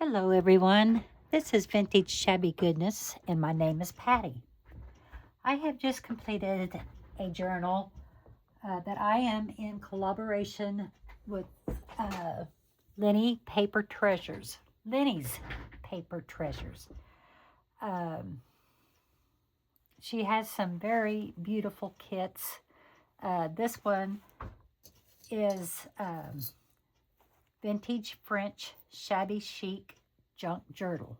Hello everyone, this is Vintage Shabby Goodness and my name is Patty. I have just completed a journal that I am in collaboration with Lenny's Paper Treasures. She has some very beautiful kits. This one is Vintage French Shabby Chic Junk Journal.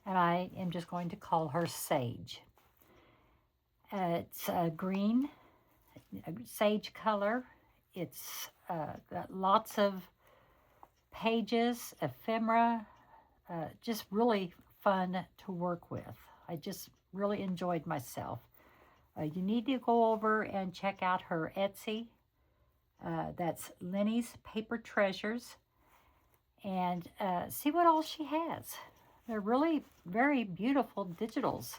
And I am just going to call her Sage. It's a green, sage color. It's got lots of pages, ephemera, just really fun to work with. I just really enjoyed myself. You need to go over and check out her Etsy. That's Lenny's Paper Treasures, and see what all she has. They're really very beautiful digitals.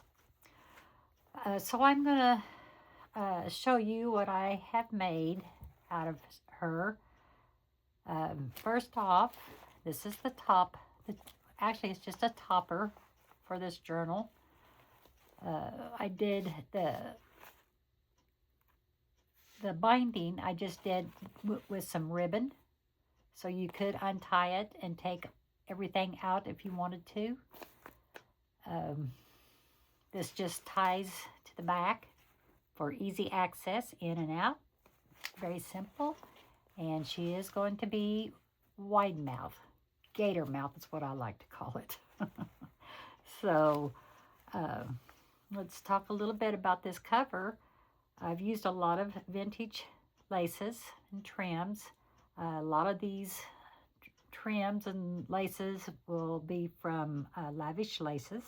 So I'm going to show you what I have made out of her. First off, this is the top. Actually, it's just a topper for this journal. I did the binding I just did with some ribbon, so you could untie it and take everything out if you wanted to. This just ties to the back for easy access in and out. Very simple. And she is going to be wide mouth. Gator mouth is what I like to call it. So let's talk a little bit about this cover. I've used a lot of vintage laces and trims. A lot of these trims and laces will be from Lavish Laces.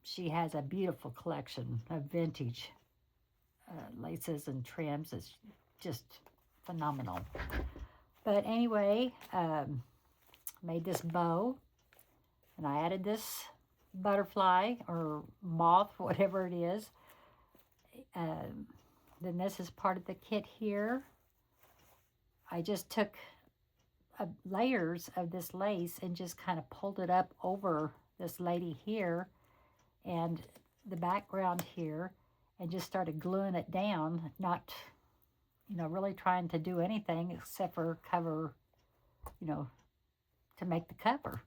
She has a beautiful collection of vintage laces and trims. It's just phenomenal. But anyway, made this bow, and I added this butterfly or moth, whatever it is. Then this is part of the kit here. I just took layers of this lace and just kind of pulled it up over this lady here and the background here, and just started gluing it down, not, really trying to do anything except for cover, to make the cover.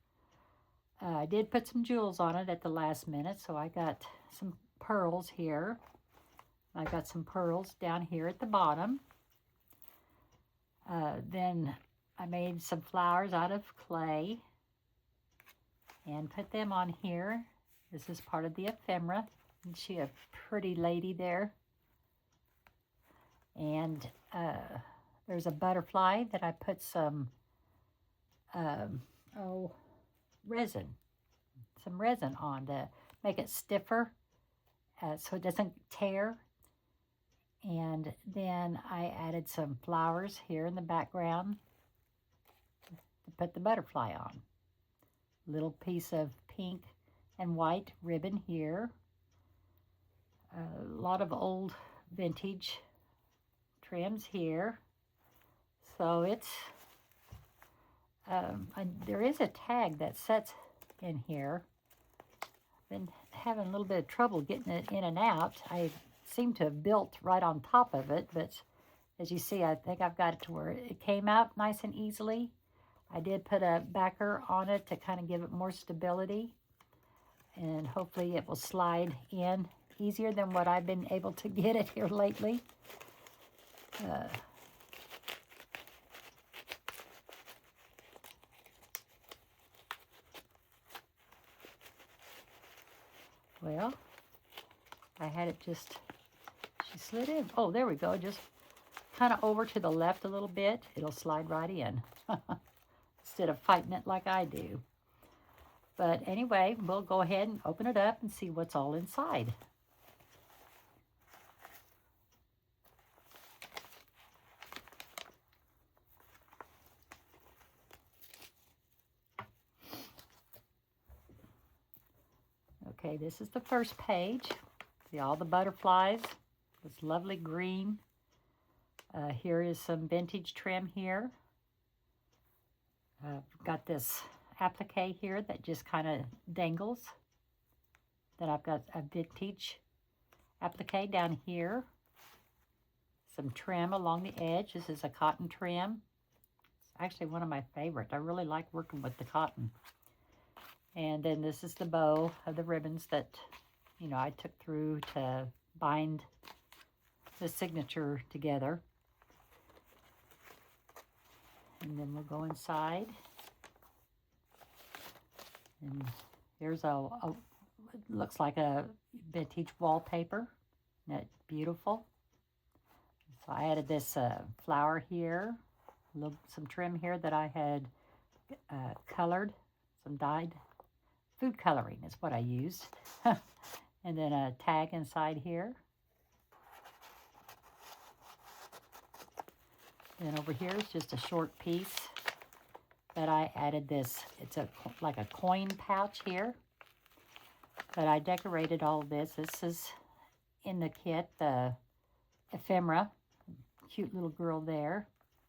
I did put some jewels on it at the last minute, so I got some pearls here. I got some pearls down here at the bottom. Then I made some flowers out of clay and put them on here. This is part of the ephemera. Isn't she a pretty lady there? And there's a butterfly that I put some resin on to make it stiffer so it doesn't tear. And then I added some flowers here in the background to put the butterfly on. Little piece of pink and white ribbon here. A lot of old vintage trims here. So it's, there is a tag that sets in here. I've been having a little bit of trouble getting it in and out. I seem to have built right on top of it, but as you see, I think I've got it to where it came out nice and easily. I did put a backer on it to kind of give it more stability, and hopefully it will slide in easier than what I've been able to get it here lately. Well, I had it just, she slid in. Oh, there we go. Just kind of over to the left a little bit. It'll slide right in instead of fighting it like I do. But anyway, we'll go ahead and open it up and see what's all inside. Okay, this is the first page. See all the butterflies, this lovely green. Here is some vintage trim here. I've got this applique here that just kind of dangles. Then I've got a vintage applique down here. Some trim along the edge. This is a cotton trim. It's actually one of my favorites. I really like working with the cotton. And then this is the bow of the ribbons that, you know, I took through to bind the signature together. And then we'll go inside. And here's it looks like a vintage wallpaper. Isn't that beautiful? So I added this flower here, some trim here that I had colored, some dyed. Food coloring is what I used. And then a tag inside here. And over here is just a short piece that I added this. It's like a coin pouch here. But I decorated all of this. This is in the kit, the ephemera. Cute little girl there.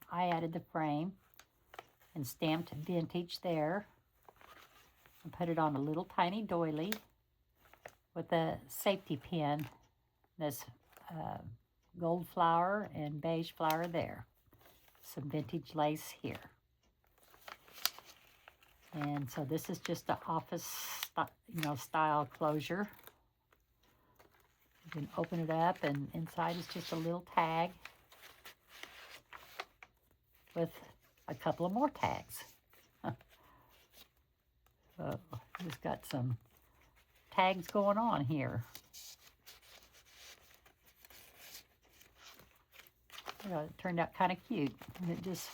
I added the frame and stamped vintage there. And put it on a little tiny doily with a safety pin. This gold flower and beige flower there. Some vintage lace here. And so this is just an office, style closure. You can open it up, and inside is just a little tag with a couple of more tags. So just got some tags going on here. It turned out kind of cute. And it just,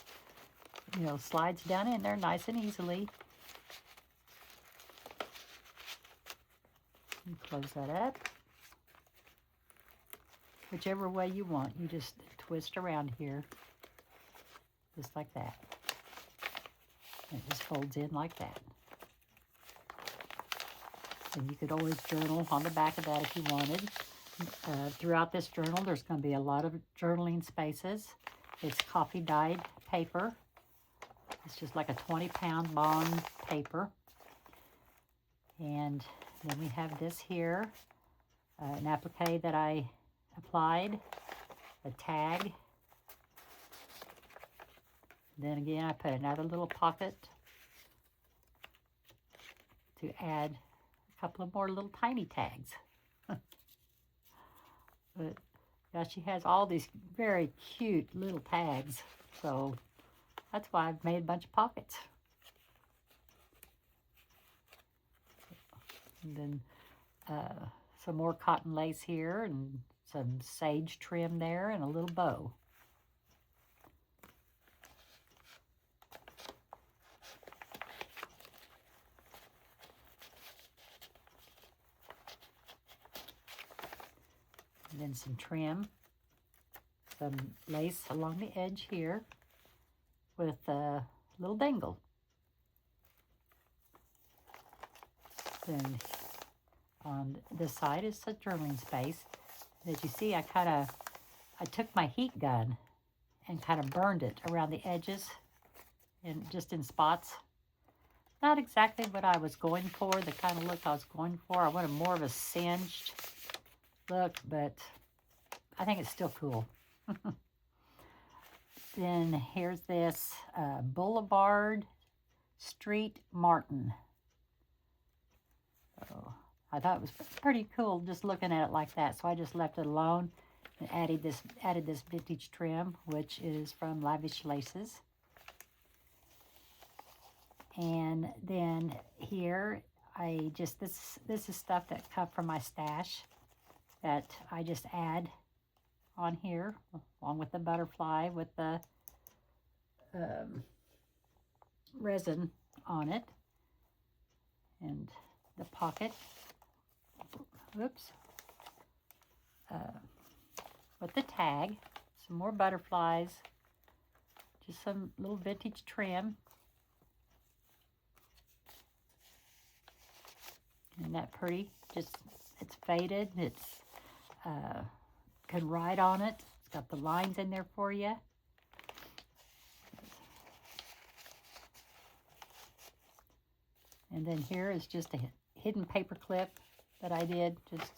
slides down in there nice and easily. And close that up. Whichever way you want, you just twist around here. Just like that. And it just folds in like that. And you could always journal on the back of that if you wanted. Throughout this journal, there's going to be a lot of journaling spaces. It's coffee dyed paper. It's just like a 20-pound bond paper. And then we have this here, an applique that I applied, a tag. Then again, I put another little pocket to add a couple of more little tiny tags. But yeah, she has all these very cute little tags, so that's why I've made a bunch of pockets. And then some more cotton lace here, and some sage trim there, and a little bow. And then some trim, some lace along the edge here with a little dangle. Then on this side is the journaling space. As you see, I took my heat gun and kind of burned it around the edges and just in spots. Not exactly what I was going for, the kind of look I was going for. I wanted more of a singed look, but I think it's still cool. Then here's this Boulevard Street Martin. So I thought it was pretty cool just looking at it like that, so I just left it alone and added this vintage trim, which is from Lavish Laces. And then here this is stuff that come from my stash that I just add on here, along with the butterfly with the resin on it, and the pocket, with the tag, some more butterflies, just some little vintage trim. Isn't that pretty? Just, it's faded, it's can write on it. It's got the lines in there for you. And then here is just a hidden paper clip that I did. Just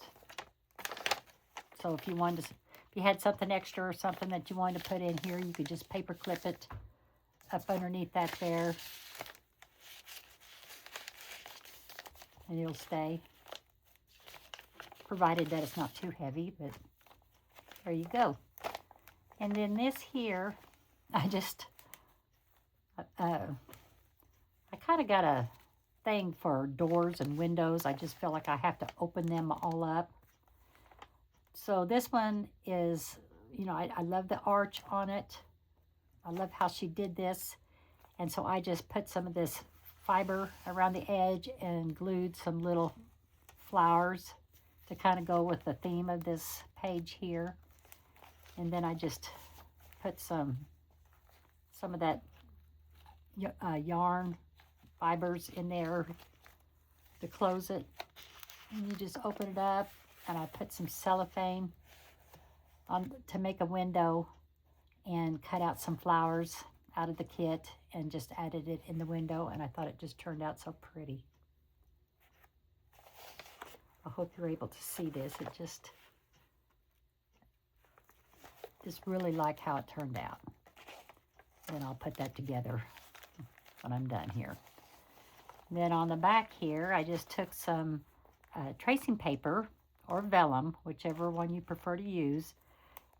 so if you wanted to, if you had something extra or something that you wanted to put in here, you could just paper clip it up underneath that there. And it'll stay. Provided that it's not too heavy, but there you go. And then this here, I kind of got a thing for doors and windows. I just feel like I have to open them all up. So this one is, you know, I love the arch on it. I love how she did this. And so I just put some of this fiber around the edge and glued some little flowers to kind of go with the theme of this page here. And then I just put some of that yarn fibers in there to close it. And you just open it up, and I put some cellophane on to make a window and cut out some flowers out of the kit and just added it in the window, and I thought it just turned out so pretty. I hope you're able to see this. It just really like how it turned out. And I'll put that together when I'm done here. Then on the back here, I just took some tracing paper or vellum, whichever one you prefer to use,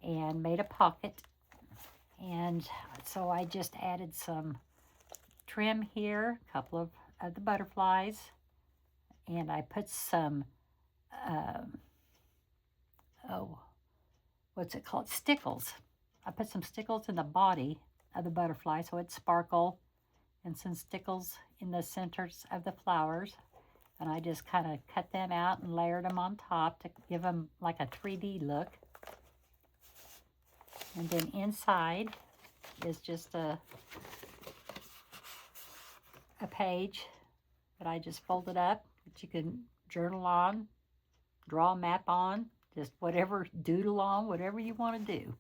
and made a pocket. And so I just added some trim here, a couple of the butterflies, and I put some, what's it called? Stickles. I put some stickles in the body of the butterfly so it sparkle, and some stickles in the centers of the flowers. And I just kind of cut them out and layered them on top to give them like a 3D look. And then inside is just a page that I just folded up that you can journal on, draw a map on, just whatever, doodle on, whatever you want to do.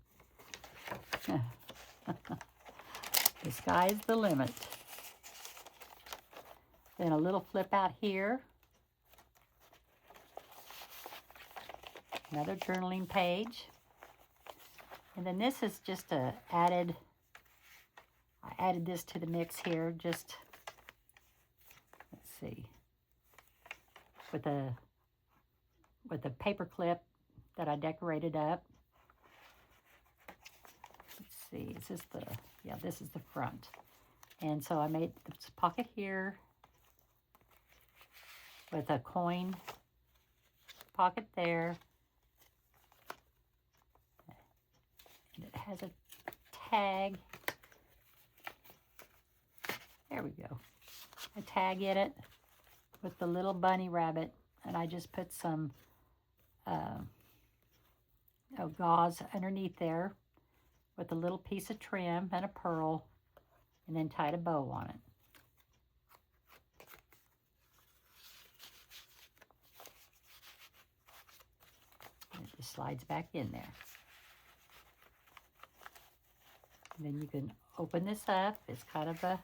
The sky's the limit. Then a little flip out here. Another journaling page. And then this is just I added this to the mix here, just, let's see, with a paper clip that I decorated up. Let's see, is this this is the front. And so I made this pocket here with a coin pocket there. And it has a tag. There we go. A tag in it with the little bunny rabbit. And I just put some gauze underneath there with a little piece of trim and a pearl, and then tied a bow on it. And it just slides back in there. And then you can open this up. It's kind of a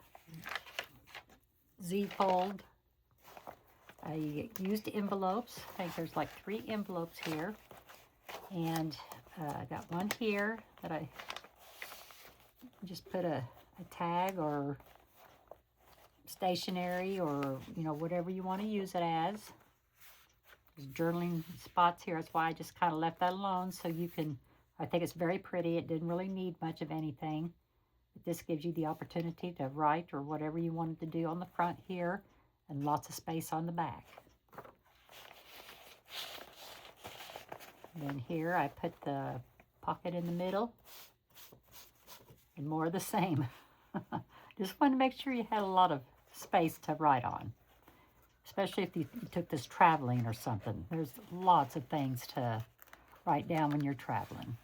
Z-fold. I used envelopes. I think there's like 3 envelopes here. And I got one here that I just put a tag or stationery, or, you know, whatever you want to use it as. There's journaling spots here. That's why I just kind of left that alone, so you can, I think it's very pretty. It didn't really need much of anything. But this gives you the opportunity to write or whatever you wanted to do on the front here, and lots of space on the back. And then here I put the pocket in the middle, and more of the same. Just wanted to make sure you had a lot of space to write on, especially if you took this traveling or something. There's lots of things to write down when you're traveling.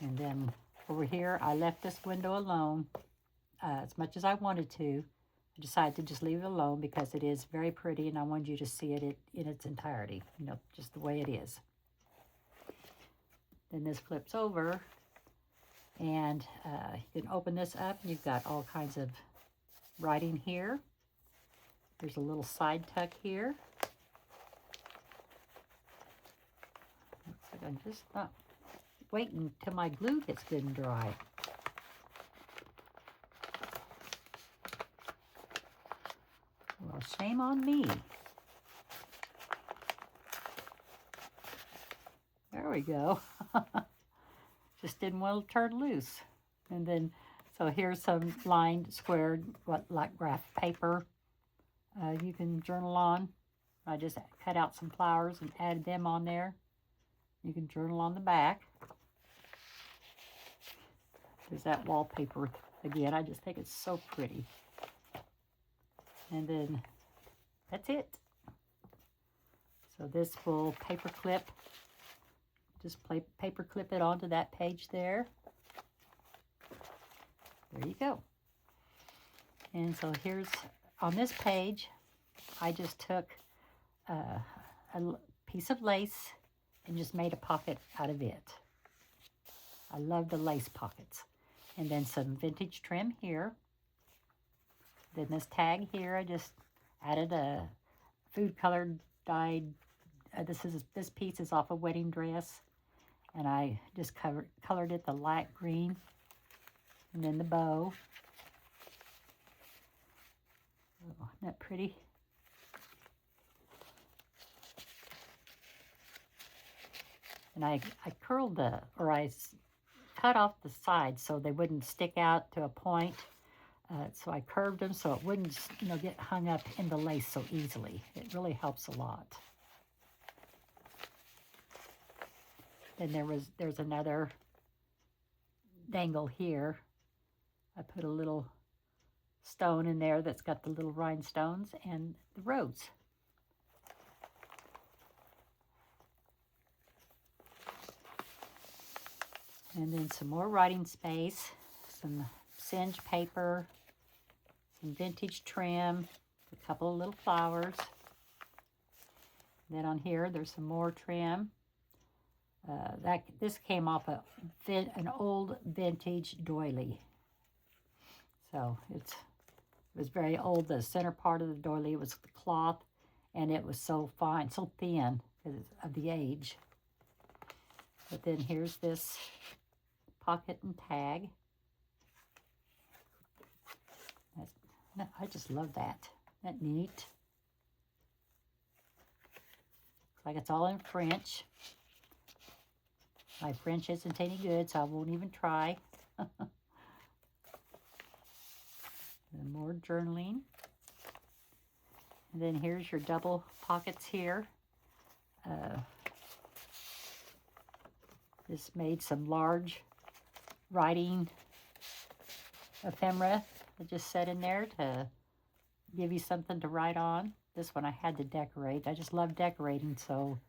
And then over here, I left this window alone as much as I wanted to. I decided to just leave it alone because it is very pretty, and I wanted you to see it in its entirety, you know, just the way it is. Then this flips over, And you can open this up and you've got all kinds of writing here. There's a little side tuck here. Looks like I'm just not waiting till my glue gets good and dry. Well, shame on me. There we go. Just didn't want to turn loose. And then, so here's some lined, squared, like graph paper you can journal on. I just cut out some flowers and added them on there. You can journal on the back. There's that wallpaper again. I just think it's so pretty. And then that's it. So this will paper clip. Just paper clip it onto that page there. There you go. And so here's, on this page, I just took a piece of lace and just made a pocket out of it. I love the lace pockets. And then some vintage trim here. Then this tag here, I just added a food colored dyed, this piece is off a wedding dress. And I just colored it the light green. And then the bow. Oh, isn't that pretty? And I curled I cut off the sides so they wouldn't stick out to a point. So I curved them so it wouldn't, get hung up in the lace so easily. It really helps a lot. Then there's another dangle here. I put a little stone in there that's got the little rhinestones and the rose. And then some more writing space, some singe paper, some vintage trim, a couple of little flowers. Then on here, there's some more trim. This came off an old vintage doily. So it was very old. The center part of the doily was the cloth, and it was so fine, so thin because of the age. But then here's this pocket and tag. I just love that. Isn't that neat? Looks like it's all in French. My French isn't any good, so I won't even try. And more journaling. And then here's your double pockets here. This made some large writing ephemera that just set in there to give you something to write on. This one I had to decorate. I just love decorating, so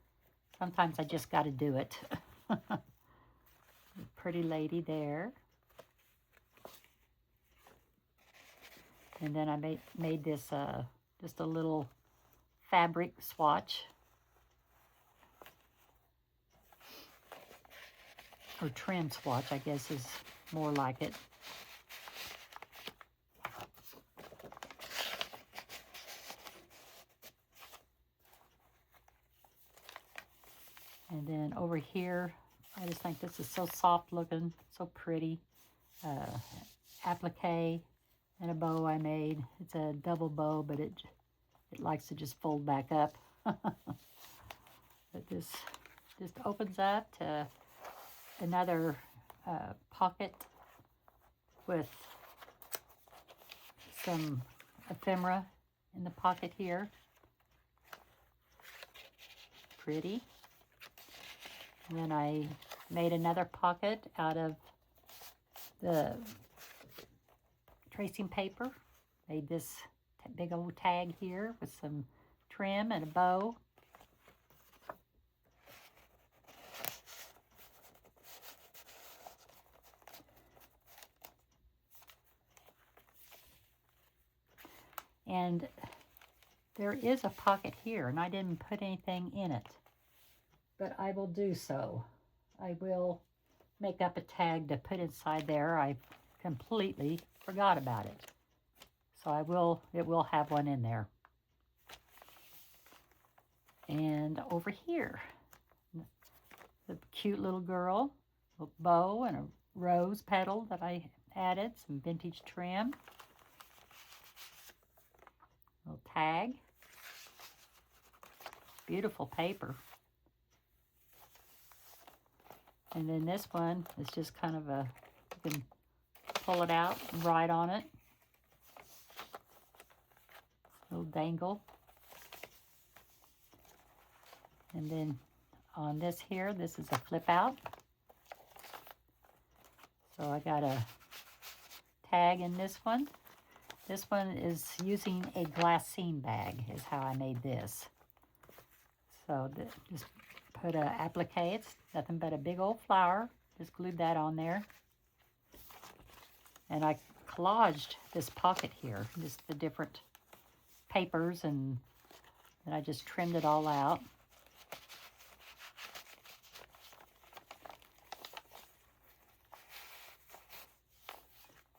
sometimes I just got to do it. Pretty lady there. And then I made this just a little fabric swatch. Or trim swatch, I guess is more like it. And then over here, I just think this is so soft looking, so pretty. Applique and a bow I made. It's a double bow, but it likes to just fold back up. But this just opens up to another pocket with some ephemera in the pocket here. Pretty. And then I made another pocket out of the tracing paper. Made this big old tag here with some trim and a bow. And there is a pocket here, and I didn't put anything in it, but I will do so. I will make up a tag to put inside there. I completely forgot about it. So it will have one in there. And over here, the cute little girl, a bow and a rose petal that I added, some vintage trim, little tag, beautiful paper. And then this one is just kind of you can pull it out and write on it. Little dangle. And then on this here, this is a flip out. So I got a tag in this one. This one is using a glassine bag is how I made this. So just put a applique. It's nothing but a big old flower. Just glued that on there. And I collaged this pocket here, just the different papers, and then I just trimmed it all out.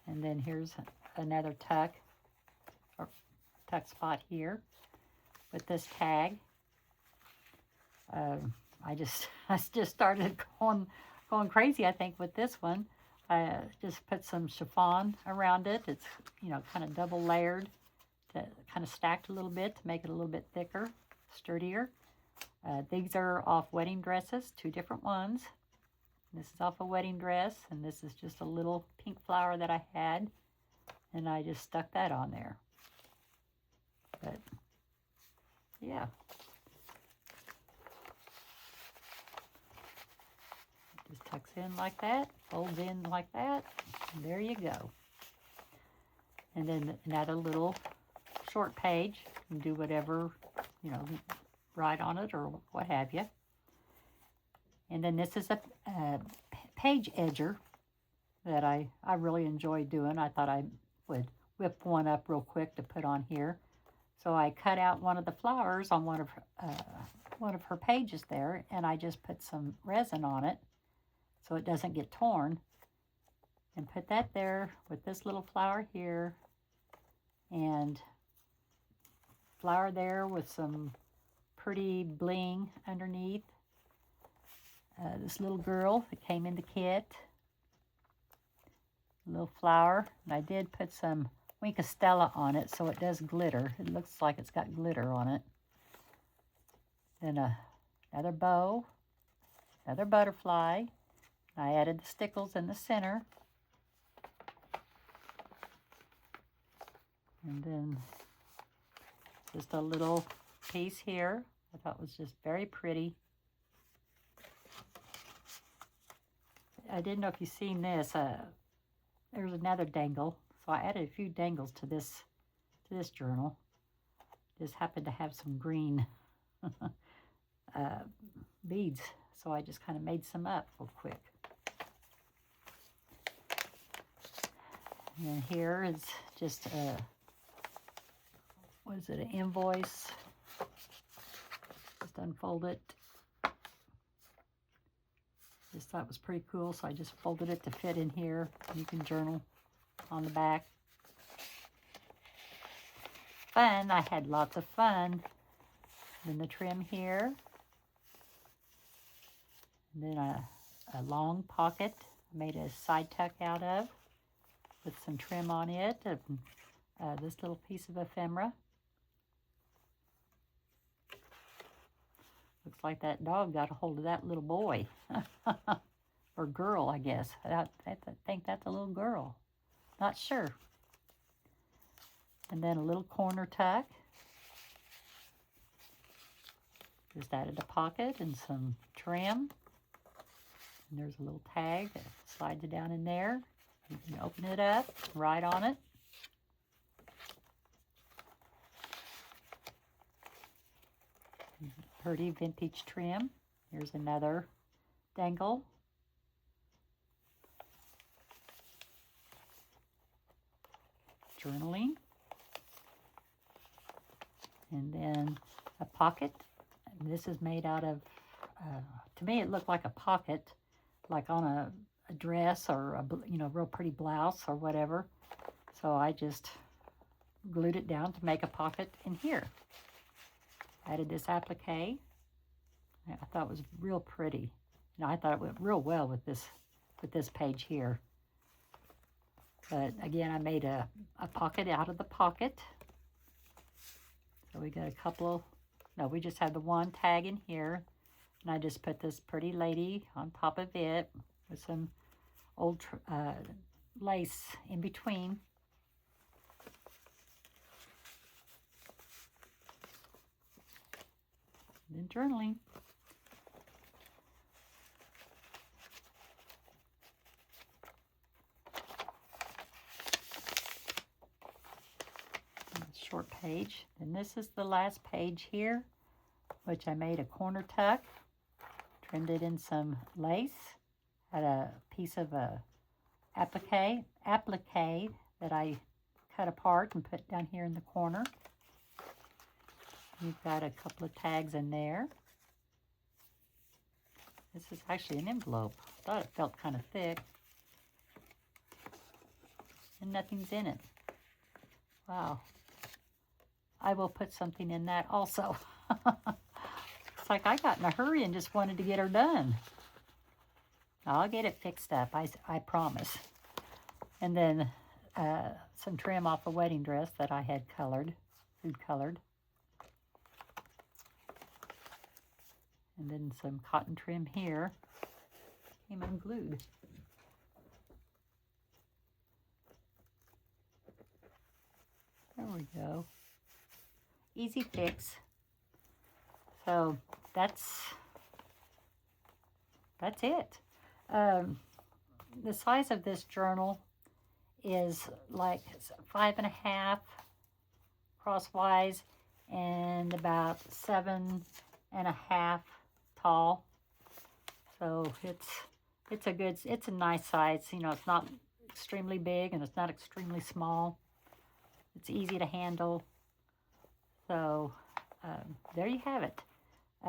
And then here's another tuck spot here with this tag. I just started going crazy, I think, with this one. I just put some chiffon around it. It's, you know, kind of double layered, kind of stacked a little bit to make it a little bit thicker, sturdier. These are off wedding dresses, 2 different ones. This is off a wedding dress, and this is just a little pink flower that I had, and I just stuck that on there. But, yeah. Just tucks in like that, folds in like that, and there you go. And then another little short page. You can do whatever, you know, write on it or what have you. And then this is a page edger that I really enjoy doing. I thought I would whip one up real quick to put on here. So I cut out one of the flowers on one of her pages there, and I just put some resin on it so it doesn't get torn. And put that there with this little flower here, and flower there with some pretty bling underneath. This little girl that came in the kit, a little flower, and I did put some Winkostella on it so it does glitter. It looks like it's got glitter on it. Then another bow, another butterfly. I added the stickles in the center. And then just a little piece here I thought was just very pretty. I didn't know if you've seen this. There's another dangle. So I added a few dangles to this journal. Just happened to have some green beads. So I just kind of made some up real quick. And here is just what is it, an invoice. Just unfold it. Just thought it was pretty cool, so I just folded it to fit in here. You can journal on the back. Fun, I had lots of fun. Then the trim here. And then a long pocket I made a side tuck out of with some trim on it. This little piece of ephemera. Looks like that dog got a hold of that little boy. Or girl, I guess. I think that's a little girl. Not sure. And then a little corner tuck. Just added a pocket and some trim. And there's a little tag that slides it down in there. You can open it up, write on it. Pretty vintage trim. Here's another dangle. Journaling. And then a pocket. And this is made out of, to me it looked like a pocket, like on a a dress or a, real pretty blouse or whatever. So I just glued it down to make a pocket in here. Added this applique. I thought it was real pretty. I thought it went real well with this page here. But again, I made a pocket out of the pocket. So we got a couple, no, we just had the one tag in here. And I just put this pretty lady on top of it with some old lace in between. And then journaling. Short page. And this is the last page here, which I made a corner tuck, trimmed it in some lace, had a piece of a applique that I cut apart and put down here in the corner. You've got a couple of tags in there. This is actually an envelope. I thought it felt kind of thick. And nothing's in it. Wow. I will put something in that also. It's like I got in a hurry and just wanted to get her done. I'll get it fixed up, I promise. And then some trim off a wedding dress that I had colored, food colored. And then some cotton trim here. Came unglued. There we go. Easy fix. So that's it. The size of this journal is like 5.5 crosswise and about 7.5 tall. So it's a nice size. It's not extremely big and it's not extremely small. It's easy to handle. So there you have it.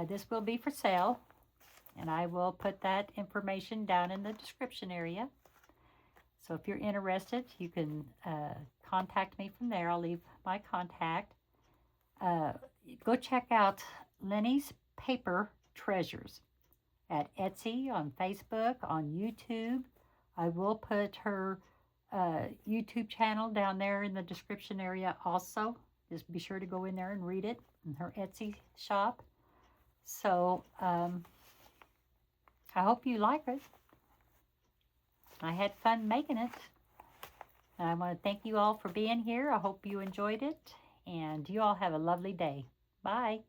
This will be for sale, and I will put that information down in the description area. So if you're interested, you can contact me from there. I'll leave my contact. Go check out Lenny's Paper Treasures at Etsy, on Facebook, on YouTube. I will put her YouTube channel down there in the description area also. Just be sure to go in there and read it in her Etsy shop. So I hope you like it. I had fun making it. And I want to thank you all for being here. I hope you enjoyed it. And you all have a lovely day. Bye.